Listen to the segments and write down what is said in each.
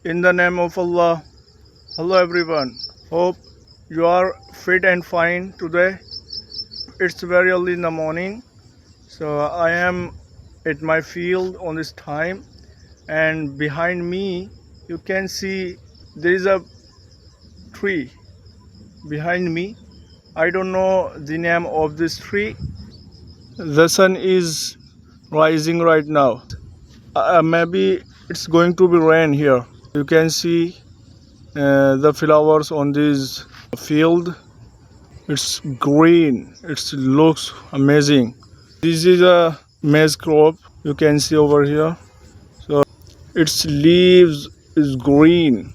In the name of Allah. Hello everyone. Hope you are fit and fine today. It's very early in the morning. So I am at my field on this time, and behind me you can see there is a tree behind me. I don't know the name of this tree. The sun is rising right now. Maybe it's going to be rain here. You can see the flowers on this field. It's green. It looks amazing. This is a maize crop. You can see over here. So its leaves is green.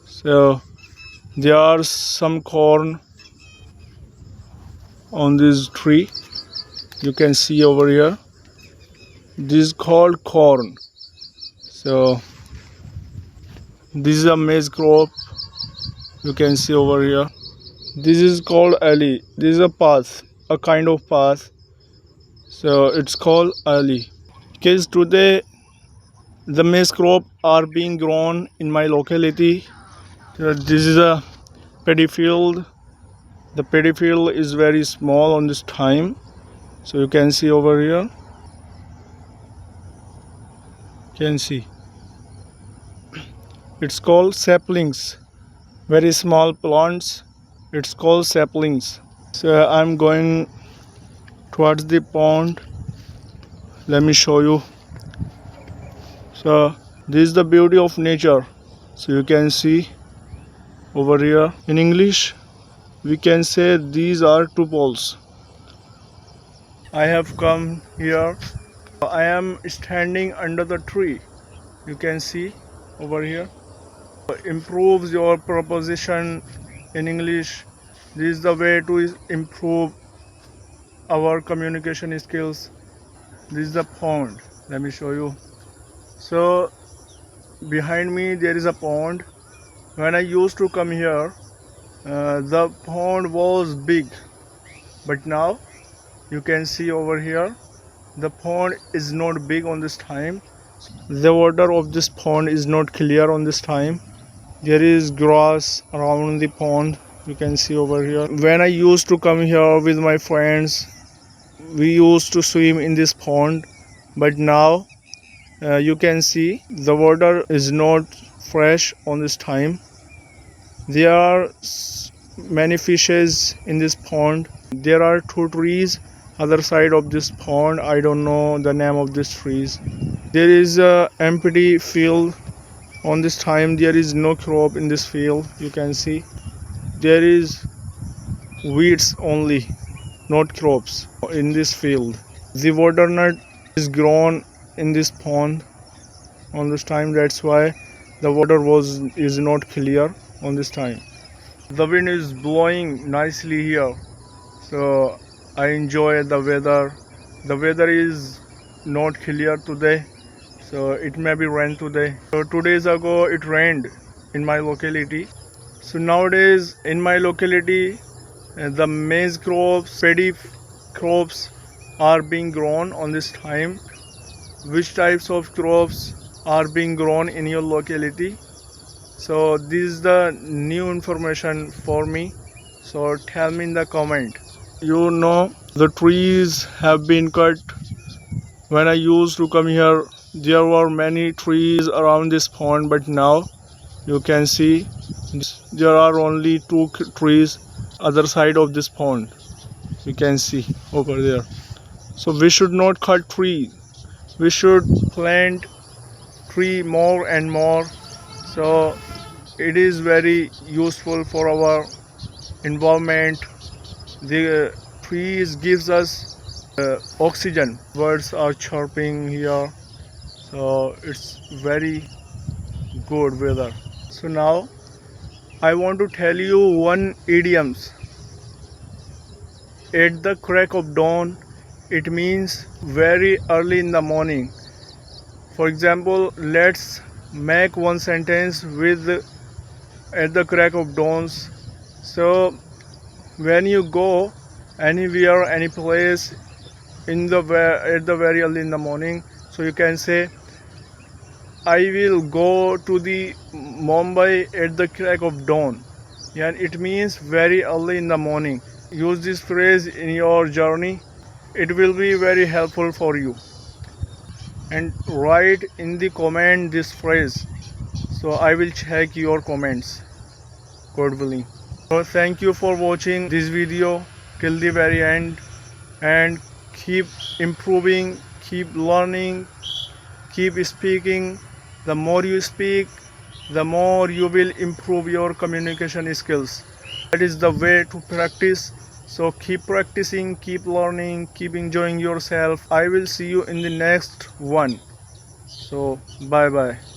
So there are some corn on this tree. You can see over here. This is called corn. So this is a maize crop. You can see over here. This is called alley. This is a path, a kind of path. So it's called alley. Because today the maize crop are being grown in my locality. So this is a paddy field. The paddy field is very small on this time. So you can see over here. You can see. It's called saplings. Very small plants. It's called saplings. So I'm going towards the pond. Let me show you. So this is the beauty of nature. So you can see over here. In English, we can say these are two poles. I have come here. I am standing under the tree. You can see over here. Improves your proposition in English. This is the way to improve our communication skills. This is the pond. Let me show you. So behind me there is a pond. When I used to come here, the pond was big, but now you can see over here the pond is not big on this time. The water of this pond is not clear on this time. There is grass around the pond. You can see over here. When I used to come here with my friends, we used to swim in this pond, but now you can see the water is not fresh on this time. There are many fishes in this pond. There are two trees other side of this pond. I don't know the name of these trees. There is a empty field. On this time there is no crop in this field. You can see there is weeds only, not crops in this field. The watermelon is grown in this pond on this time. That's why the water is not clear on this time. The wind is blowing nicely here, so I enjoy the weather. The weather is not clear today, so it may be rain today. So 2 days ago it rained in my locality. So nowadays in my locality the maize crops, paddy crops are being grown on this time. Which types of crops are being grown in your locality? So this is the new information for me. So tell me in the comment. You know, the trees have been cut. When I used to come here, there were many trees around this pond, but now you can see there are only two trees other side of this pond. You can see over there. So we should not cut tree. We should plant tree more and more. So it is very useful for our environment. The trees gives us oxygen. Birds are chirping here. So it's very good weather. So now I want to tell you one idiom. At the crack of dawn, it means very early in the morning. For example, let's make one sentence with at the crack of dawns. So when you go anywhere, any place at the very early in the morning, so you can say I will go to the Mumbai at the crack of dawn. And it means very early in the morning. Use this phrase in your journey. It will be very helpful for you. And write in the comment this phrase. So I will check your comments. God willing. So thank you for watching this video till the very end. And keep improving, keep learning, keep speaking. The more you speak, the more you will improve your communication skills. That is the way to practice. So keep practicing, keep learning, keep enjoying yourself. I will see you in the next one. So bye bye.